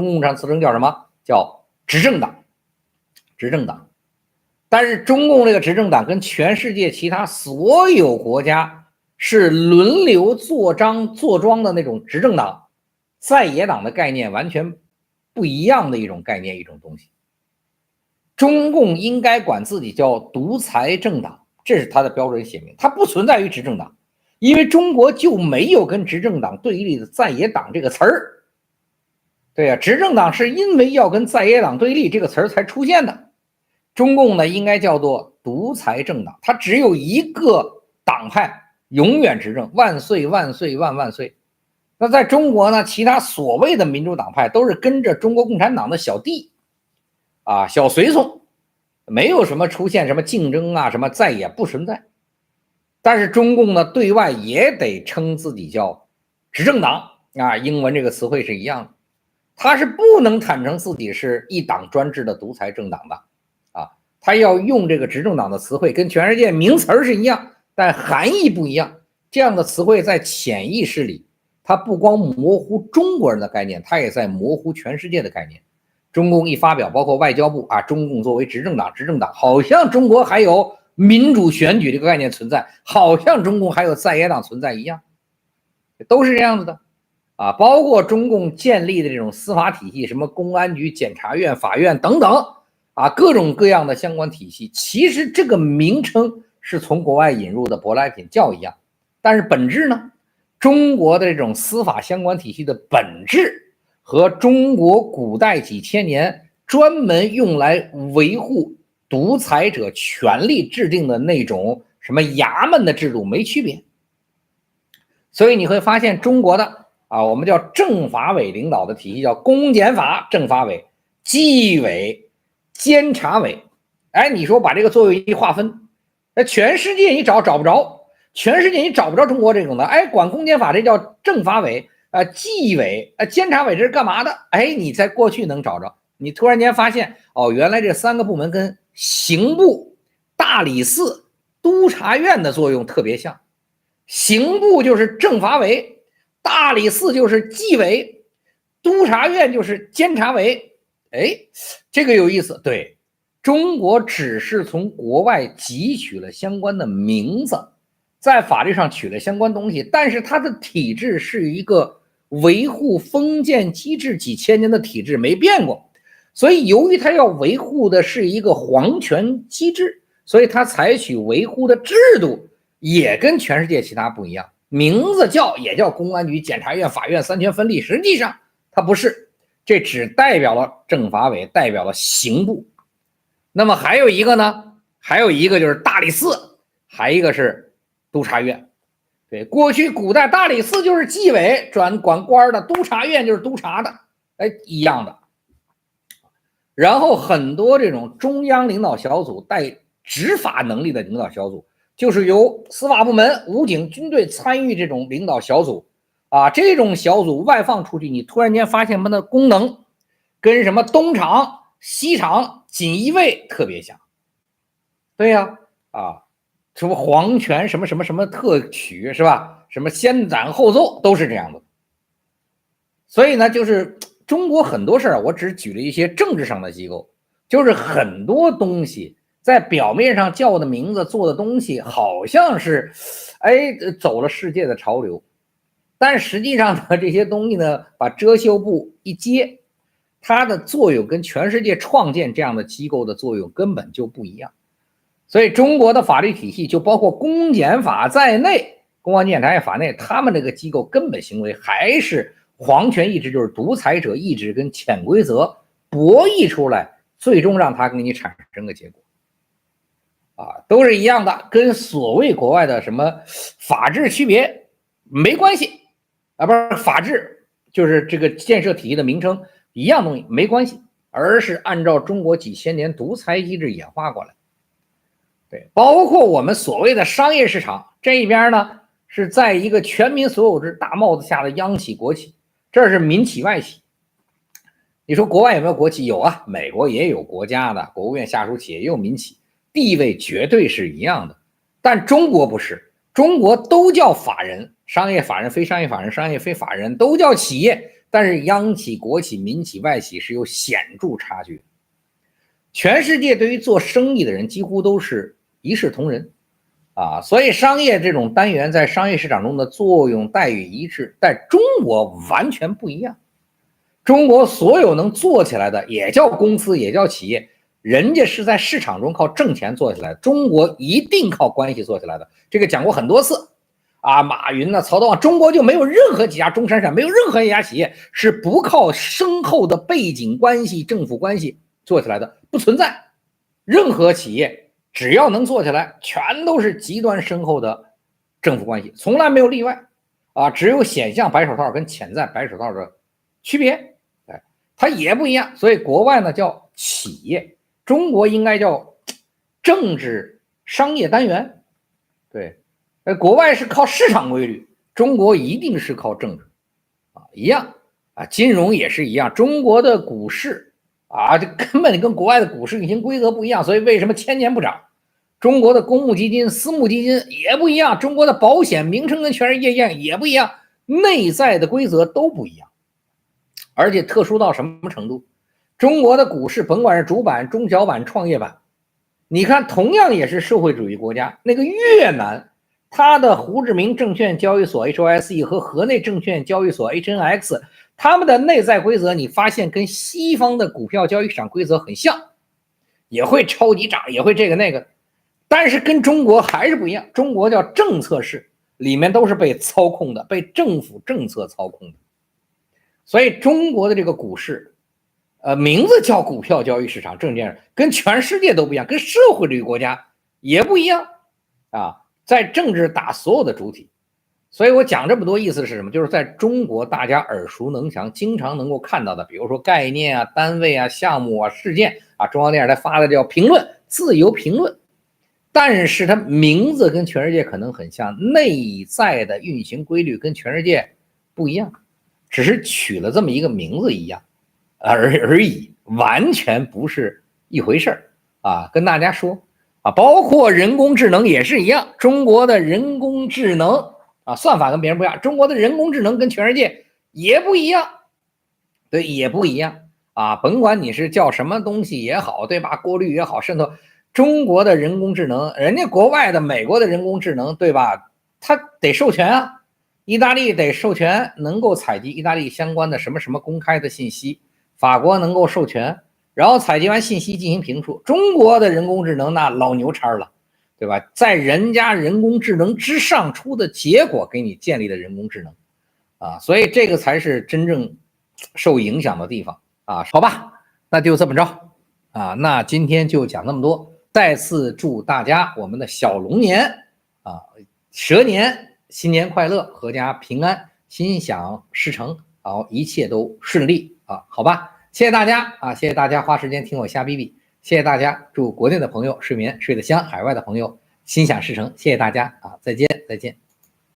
共产党自称叫什么？叫执政党。执政党。但是中共这个执政党跟全世界其他所有国家是轮流坐庄的那种执政党，在野党的概念完全不一样的一种概念，一种东西。中共应该管自己叫独裁政党，这是他的标准写明，它不存在于执政党，因为中国就没有跟执政党对立的在野党这个词儿。对呀，执政党是因为要跟在野党对立这个词儿才出现的。中共呢，应该叫做独裁政党，它只有一个党派永远执政，万岁万岁万万岁。那在中国呢，其他所谓的民主党派都是跟着中国共产党的小弟啊，小随从，没有什么出现什么竞争啊，什么再也不存在。但是中共呢，对外也得称自己叫执政党啊，英文这个词汇是一样的，他是不能坦诚自己是一党专制的独裁政党的。他要用这个执政党的词汇，跟全世界名词是一样，但含义不一样。这样的词汇在潜意识里，它不光模糊中国人的概念，它也在模糊全世界的概念。中共一发表，包括外交部啊，中共作为执政党，好像中国还有民主选举这个概念存在，好像中共还有在野党存在一样，都是这样子的啊。包括中共建立的这种司法体系，什么公安局、检察院、法院等等。各种各样的相关体系，其实这个名称是从国外引入的舶来品，叫一样，但是本质呢，中国的这种司法相关体系的本质和中国古代几千年专门用来维护独裁者权力制定的那种什么衙门的制度没区别。所以你会发现中国的我们叫政法委领导的体系叫公检法、政法委、纪委、监察委。你说把这个作为一划分，全世界你找不着，全世界你找不着中国这种的。管公检法这叫政法委，纪委、监察委这是干嘛的？你在过去能找着，你突然间发现原来这三个部门跟刑部、大理寺、督察院的作用特别像。刑部就是政法委，大理寺就是纪委，督察院就是监察委。这个有意思。对，中国只是从国外汲取了相关的名字，在法律上取了相关东西，但是它的体制是一个维护封建机制几千年的体制，没变过。所以由于它要维护的是一个皇权机制，所以它采取维护的制度也跟全世界其他不一样，名字也叫公安局、检察院、法院三权分立，实际上它不是，这只代表了政法委，代表了刑部。那么还有一个呢，还有一个就是大理寺，还一个是督察院。对，过去古代大理寺就是纪委管官的，督察院就是督察的，一样的。然后很多这种中央领导小组带执法能力的领导小组，就是由司法部门、武警、军队参与这种领导小组这种小组外放出去，你突然间发现它的功能跟什么东厂、西厂、锦衣卫特别像。对呀，什么皇权什么什么什么特许是吧？什么先斩后奏都是这样的。所以呢，就是中国很多事儿，我只举了一些政治上的机构，就是很多东西在表面上叫的名字、做的东西，好像是走了世界的潮流。但实际上呢，这些东西呢，把遮羞布一揭，它的作用跟全世界创建这样的机构的作用根本就不一样。所以中国的法律体系就包括公检法在内，公安检察院法内，他们这个机构根本行为还是皇权意志，就是独裁者意志跟潜规则博弈出来，最终让它给你产生个结果。都是一样的，跟所谓国外的什么法治区别没关系。不是法治，就是这个建设体系的名称一样东西没关系，而是按照中国几千年独裁机制演化过来。对，包括我们所谓的商业市场这一边呢，是在一个全民所有制大帽子下的央企国企，这是民企外企。你说国外有没有国企？有啊，美国也有国家的国务院下属企业，也有民企，地位绝对是一样的。但中国不是，中国都叫法人，商业法人、非商业法人、商业非法人都叫企业，但是央企、国企、民企、外企是有显著差距。全世界对于做生意的人几乎都是一视同仁啊，所以商业这种单元在商业市场中的作用待遇一致，在中国完全不一样。中国所有能做起来的也叫公司，也叫企业，人家是在市场中靠挣钱做起来，中国一定靠关系做起来的。这个讲过很多次啊，马云呢、曹德旺，中国就没有任何几家，中山站没有任何一家企业是不靠深厚的背景关系、政府关系做起来的，不存在。任何企业只要能做起来，全都是极端深厚的政府关系，从来没有例外啊，只有显象白手套跟潜在白手套的区别，哎，它也不一样。所以国外呢叫企业，中国应该叫政治商业单元，对。国外是靠市场规律，中国一定是靠政治啊，一样啊，金融也是一样。中国的股市啊，这根本跟国外的股市运行规则不一样，所以为什么千年不涨？中国的公募基金、私募基金也不一样，中国的保险名称跟全世界一样也不一样，内在的规则都不一样，而且特殊到什么程度？中国的股市，甭管是主板、中小板、创业板，你看，同样也是社会主义国家，那个越南。它的胡志明证券交易所 HOSE 和河内证券交易所 HNX， 他们的内在规则你发现跟西方的股票交易市场规则很像，也会超级涨，也会这个那个，但是跟中国还是不一样。中国叫政策市，里面都是被操控的，被政府政策操控的。所以中国的这个股市，名字叫股票交易市场、证券，跟全世界都不一样，跟社会主义国家也不一样啊。在政治打所有的主体，所以我讲这么多意思是什么？就是在中国大家耳熟能详、经常能够看到的，比如说概念啊、单位啊、项目啊、事件啊，中央电视台发的叫评论，自由评论，但是它名字跟全世界可能很像，内在的运行规律跟全世界不一样，只是取了这么一个名字一样而已，完全不是一回事啊！跟大家说。包括人工智能也是一样，中国的人工智能啊，算法跟别人不一样，中国的人工智能跟全世界也不一样，对，也不一样啊。甭管你是叫什么东西也好，对吧？过滤也好，渗透，中国的人工智能，人家国外的美国的人工智能，对吧？它得授权啊，意大利得授权，能够采集意大利相关的什么什么公开的信息，法国能够授权。然后采集完信息进行评述，中国的人工智能那老牛叉了，对吧？在人家人工智能之上出的结果给你建立的人工智能啊，所以这个才是真正受影响的地方啊。好吧，那就这么着啊，那今天就讲那么多。再次祝大家我们的小龙年啊，蛇年新年快乐，阖家平安，心想事成，好，一切都顺利啊，好吧。谢谢大家啊！谢谢大家花时间听我瞎逼逼，谢谢大家，祝国内的朋友睡眠睡得香，海外的朋友心想事成，谢谢大家啊！再见，再见。